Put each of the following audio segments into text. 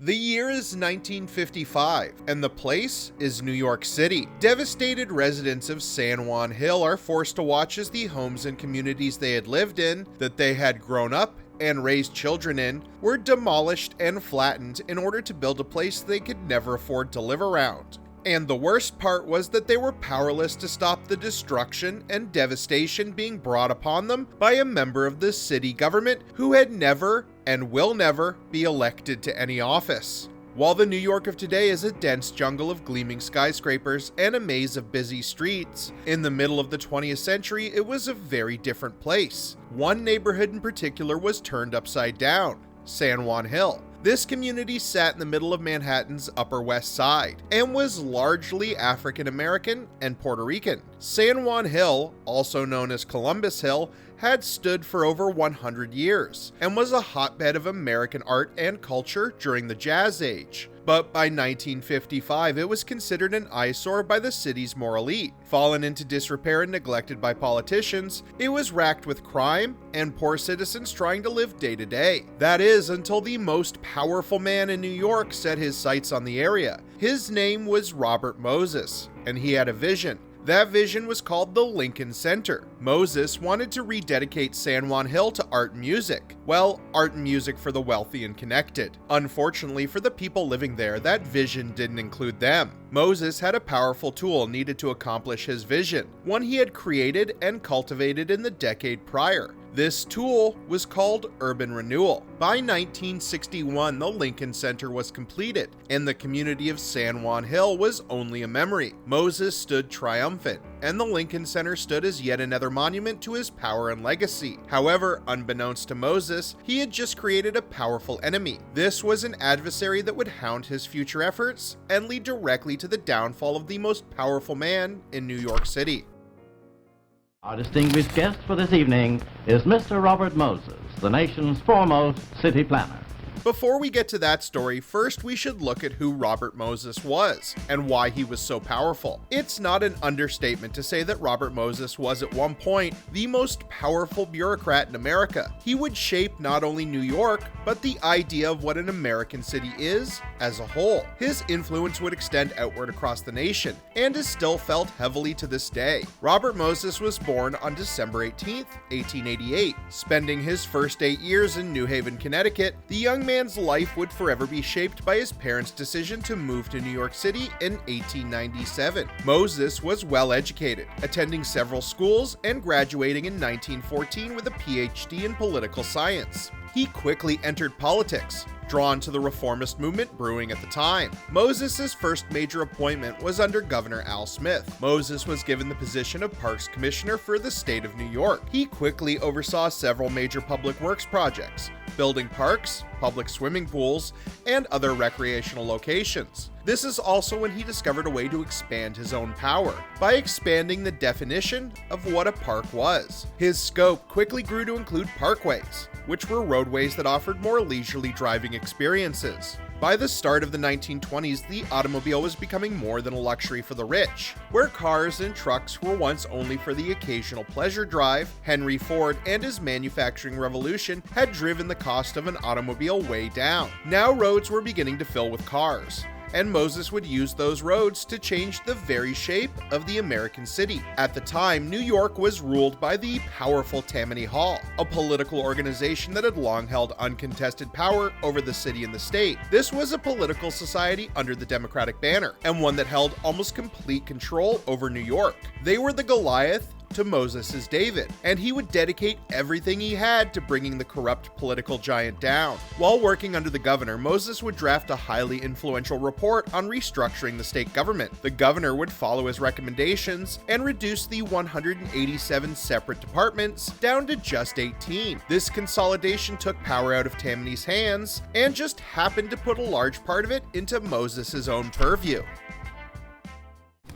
The year is 1955, and the place is New York City. Devastated residents of San Juan Hill are forced to watch as the homes and communities they had lived in, that they had grown up and raised children in, were demolished and flattened in order to build a place they could never afford to live around. And the worst part was that they were powerless to stop the destruction and devastation being brought upon them by a member of the city government who had never and will never be elected to any office. While the New York of today is a dense jungle of gleaming skyscrapers and a maze of busy streets, in the middle of the 20th century it was a very different place. One neighborhood in particular was turned upside down: San Juan Hill. This community sat in the middle of Manhattan's Upper West Side and was largely African American and Puerto Rican. San Juan Hill, also known as Columbus Hill, had stood for over 100 years and was a hotbed of American art and culture during the Jazz Age. But by 1955, it was considered an eyesore by the city's more elite. Fallen into disrepair and neglected by politicians, it was racked with crime and poor citizens trying to live day to day. That is, until the most powerful man in New York set his sights on the area. His name was Robert Moses, and he had a vision. That vision was called the Lincoln Center. Moses wanted to rededicate San Juan Hill to art and music. Well, art and music for the wealthy and connected. Unfortunately for the people living there, that vision didn't include them. Moses had a powerful tool needed to accomplish his vision, one he had created and cultivated in the decade prior. This tool was called Urban Renewal. By 1961, the Lincoln Center was completed, and the community of San Juan Hill was only a memory. Moses stood triumphant, and the Lincoln Center stood as yet another monument to his power and legacy. However, unbeknownst to Moses, he had just created a powerful enemy. This was an adversary that would hound his future efforts and lead directly to the downfall of the most powerful man in New York City. Our distinguished guest for this evening is Mr. Robert Moses, the nation's foremost city planner. Before we get to that story, first we should look at who Robert Moses was and why he was so powerful. It's not an understatement to say that Robert Moses was at one point the most powerful bureaucrat in America. He would shape not only New York, but the idea of what an American city is as a whole. His influence would extend outward across the nation and is still felt heavily to this day. Robert Moses was born on December 18th, 1888. Spending his first 8 years in New Haven, Connecticut, the young man's life would forever be shaped by his parents' decision to move to New York City in 1897. Moses was well educated, attending several schools and graduating in 1914 with a PhD in political science. He quickly entered politics, drawn to the reformist movement brewing at the time. Moses' first major appointment was under Governor Al Smith. Moses was given the position of Parks Commissioner for the state of New York. He quickly oversaw several major public works projects, building parks, public swimming pools, and other recreational locations. This is also when he discovered a way to expand his own power, by expanding the definition of what a park was. His scope quickly grew to include parkways, which were roadways that offered more leisurely driving experiences. By the start of the 1920s, the automobile was becoming more than a luxury for the rich. Where cars and trucks were once only for the occasional pleasure drive, Henry Ford and his manufacturing revolution had driven the cost of an automobile way down. Now roads were beginning to fill with cars, and Moses would use those roads to change the very shape of the American city. At the time, New York was ruled by the powerful Tammany Hall, a political organization that had long held uncontested power over the city and the state. This was a political society under the Democratic banner, and one that held almost complete control over New York. They were the Goliath to Moses' David, and he would dedicate everything he had to bringing the corrupt political giant down. While working under the governor, Moses would draft a highly influential report on restructuring the state government. The governor would follow his recommendations and reduce the 187 separate departments down to just 18. This consolidation took power out of Tammany's hands and just happened to put a large part of it into Moses' own purview.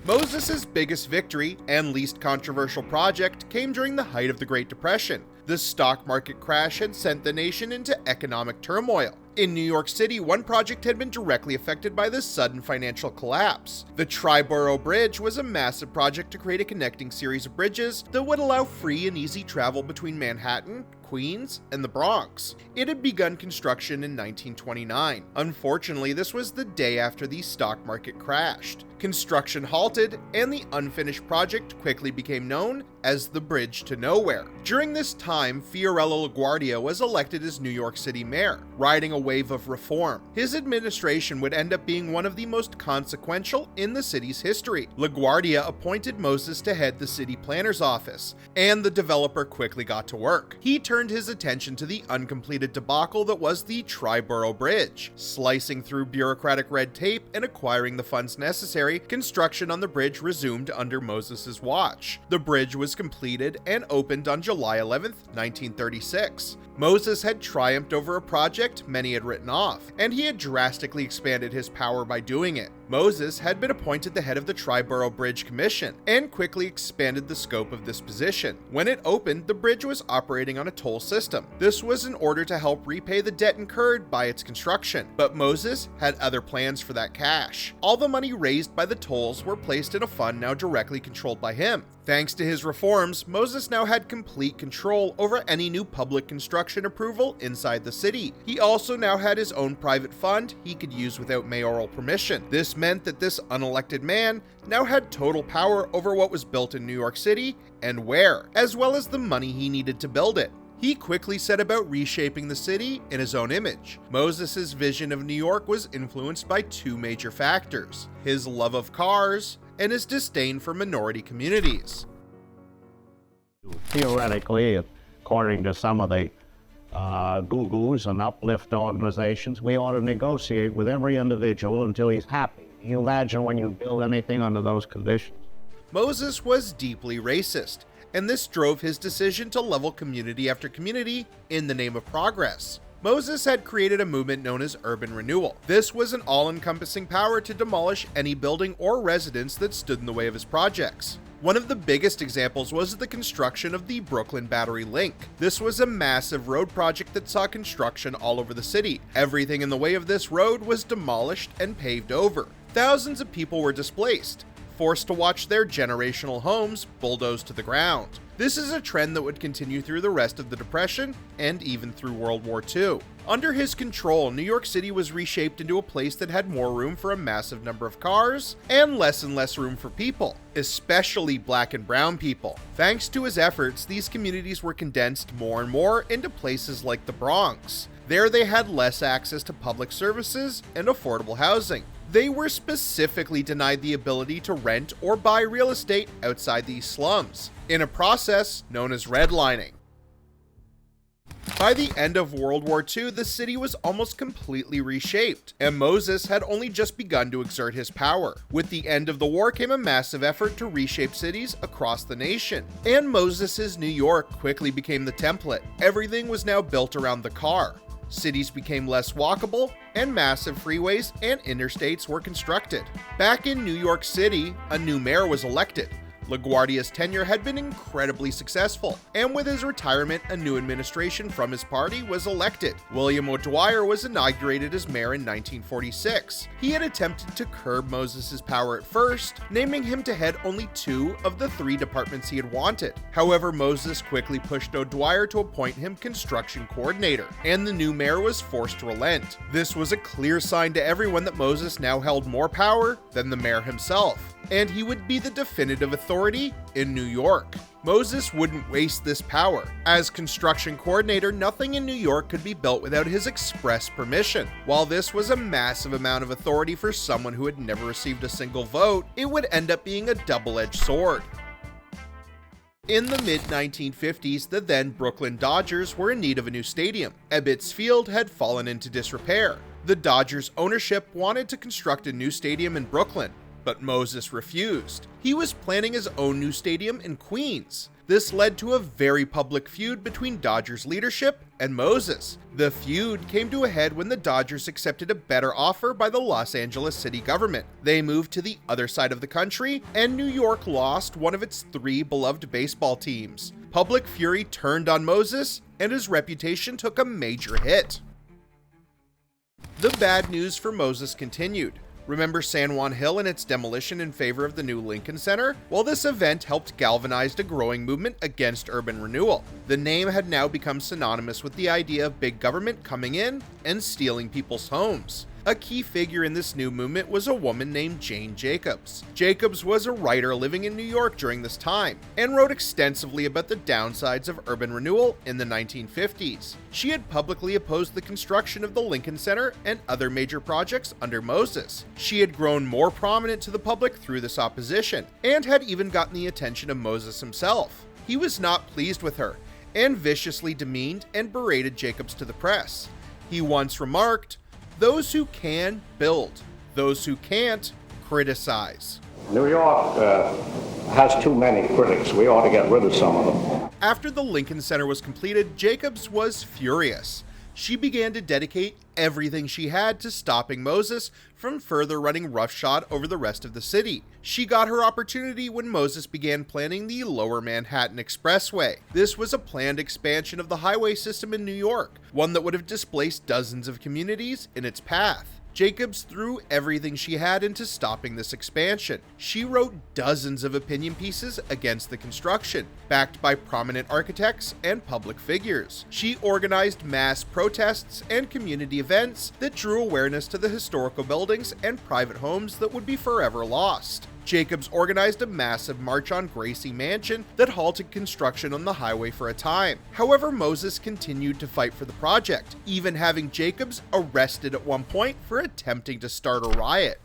Moses' biggest victory and least controversial project came during the height of the Great Depression. The stock market crash had sent the nation into economic turmoil. In New York City, one project had been directly affected by this sudden financial collapse. The Triborough Bridge was a massive project to create a connecting series of bridges that would allow free and easy travel between Manhattan, Queens, and the Bronx. It had begun construction in 1929. Unfortunately, this was the day after the stock market crashed. Construction halted, and the unfinished project quickly became known as the Bridge to Nowhere. During this time, Fiorello LaGuardia was elected as New York City mayor, riding a wave of reform. His administration would end up being one of the most consequential in the city's history. LaGuardia appointed Moses to head the city planner's office, and the developer quickly got to work. He turned his attention to the uncompleted debacle that was the Triborough Bridge. Slicing through bureaucratic red tape and acquiring the funds necessary, construction on the bridge resumed under Moses's watch. The bridge was completed and opened on July 11, 1936. Moses had triumphed over a project many had written off, and he had drastically expanded his power by doing it. Moses had been appointed the head of the Triborough Bridge Commission and quickly expanded the scope of this position. When it opened, the bridge was operating on a toll system. This was in order to help repay the debt incurred by its construction, but Moses had other plans for that cash. All the money raised by the tolls were placed in a fund now directly controlled by him. Thanks to his reforms, Moses now had complete control over any new public construction approval inside the city. He also now had his own private fund he could use without mayoral permission. This meant that this unelected man now had total power over what was built in New York City and where, as well as the money he needed to build it. He quickly set about reshaping the city in his own image. Moses's vision of New York was influenced by two major factors: his love of cars and his disdain for minority communities. Theoretically, according to some of the gurus and uplift organizations, we ought to negotiate with every individual until he's happy. Can you imagine when you build anything under those conditions? Moses was deeply racist, and this drove his decision to level community after community in the name of progress. Moses had created a movement known as Urban Renewal. This was an all-encompassing power to demolish any building or residence that stood in the way of his projects. One of the biggest examples was the construction of the Brooklyn Battery Link. This was a massive road project that saw construction all over the city. Everything in the way of this road was demolished and paved over. Thousands of people were displaced, forced to watch their generational homes bulldozed to the ground. This is a trend that would continue through the rest of the Depression and even through World War II. Under his control, New York City was reshaped into a place that had more room for a massive number of cars and less room for people, especially black and brown people. Thanks to his efforts, these communities were condensed more and more into places like the Bronx. There they had less access to public services and affordable housing. They were specifically denied the ability to rent or buy real estate outside these slums, in a process known as redlining. By the end of World War II, the city was almost completely reshaped, and Moses had only just begun to exert his power. With the end of the war came a massive effort to reshape cities across the nation, and Moses's New York quickly became the template. Everything was now built around the car. Cities became less walkable, and massive freeways and interstates were constructed. Back in New York City, a new mayor was elected. LaGuardia's tenure had been incredibly successful, and with his retirement, a new administration from his party was elected. William O'Dwyer was inaugurated as mayor in 1946. He had attempted to curb Moses's power at first, naming him to head only 2 of the 3 departments he had wanted. However, Moses quickly pushed O'Dwyer to appoint him construction coordinator, and the new mayor was forced to relent. This was a clear sign to everyone that Moses now held more power than the mayor himself, and he would be the definitive authority in New York. Moses wouldn't waste this power. As construction coordinator, nothing in New York could be built without his express permission. While this was a massive amount of authority for someone who had never received a single vote, it would end up being a double-edged sword. In the mid-1950s, the then Brooklyn Dodgers were in need of a new stadium. Ebbets Field had fallen into disrepair. The Dodgers' ownership wanted to construct a new stadium in Brooklyn, but Moses refused. He was planning his own new stadium in Queens. This led to a very public feud between Dodgers leadership and Moses. The feud came to a head when the Dodgers accepted a better offer by the Los Angeles city government. They moved to the other side of the country, and New York lost one of its 3 beloved baseball teams. Public fury turned on Moses, and his reputation took a major hit. The bad news for Moses continued. Remember San Juan Hill and its demolition in favor of the new Lincoln Center? Well, this event helped galvanize a growing movement against urban renewal. The name had now become synonymous with the idea of big government coming in and stealing people's homes. A key figure in this new movement was a woman named Jane Jacobs. Jacobs was a writer living in New York during this time, and wrote extensively about the downsides of urban renewal in the 1950s. She had publicly opposed the construction of the Lincoln Center and other major projects under Moses. She had grown more prominent to the public through this opposition, and had even gotten the attention of Moses himself. He was not pleased with her, and viciously demeaned and berated Jacobs to the press. He once remarked, "Those who can, build. Those who can't, criticize." New York has too many critics. We ought to get rid of some of them. After the Lincoln Center was completed, Jacobs was furious. She began to dedicate everything she had to stopping Moses from further running roughshod over the rest of the city. She got her opportunity when Moses began planning the Lower Manhattan Expressway. This was a planned expansion of the highway system in New York, one that would have displaced dozens of communities in its path. Jacobs threw everything she had into stopping this expansion. She wrote dozens of opinion pieces against the construction, backed by prominent architects and public figures. She organized mass protests and community events that drew awareness to the historical buildings and private homes that would be forever lost. Jacobs organized a massive march on Gracie Mansion that halted construction on the highway for a time. However, Moses continued to fight for the project, even having Jacobs arrested at one point for attempting to start a riot.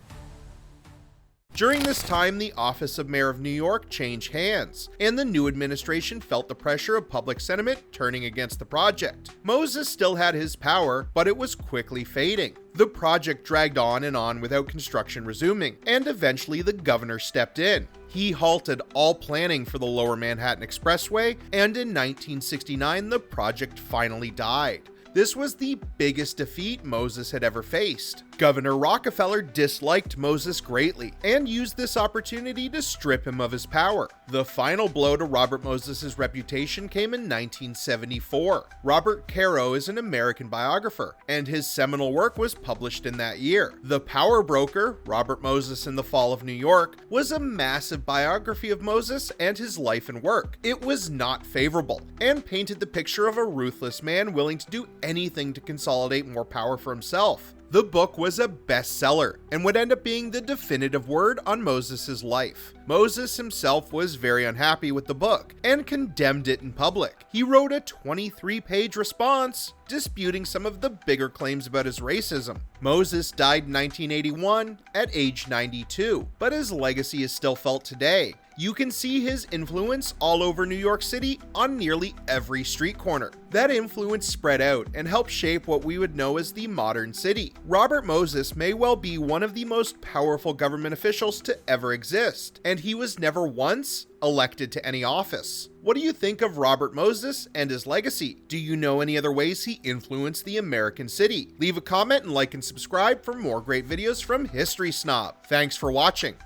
During this time, the office of Mayor of New York changed hands, and the new administration felt the pressure of public sentiment turning against the project. Moses still had his power, but it was quickly fading. The project dragged on without construction resuming, and eventually the governor stepped in. He halted all planning for the Lower Manhattan Expressway, and in 1969 the project finally died. This was the biggest defeat Moses had ever faced. Governor Rockefeller disliked Moses greatly and used this opportunity to strip him of his power. The final blow to Robert Moses's reputation came in 1974. Robert Caro is an American biographer, and his seminal work was published in that year. The Power Broker, Robert Moses in the Fall of New York, was a massive biography of Moses and his life and work. It was not favorable, and painted the picture of a ruthless man willing to do anything to consolidate more power for himself. The book was a bestseller and would end up being the definitive word on Moses' life. Moses himself was very unhappy with the book and condemned it in public. He wrote a 23-page response disputing some of the bigger claims about his racism. Moses died in 1981 at age 92, but his legacy is still felt today. You can see his influence all over New York City on nearly every street corner. That influence spread out and helped shape what we would know as the modern city. Robert Moses may well be one of the most powerful government officials to ever exist, and he was never once elected to any office. What do you think of Robert Moses and his legacy? Do you know any other ways he influenced the American city? Leave a comment and like and subscribe for more great videos from History Snob. Thanks for watching.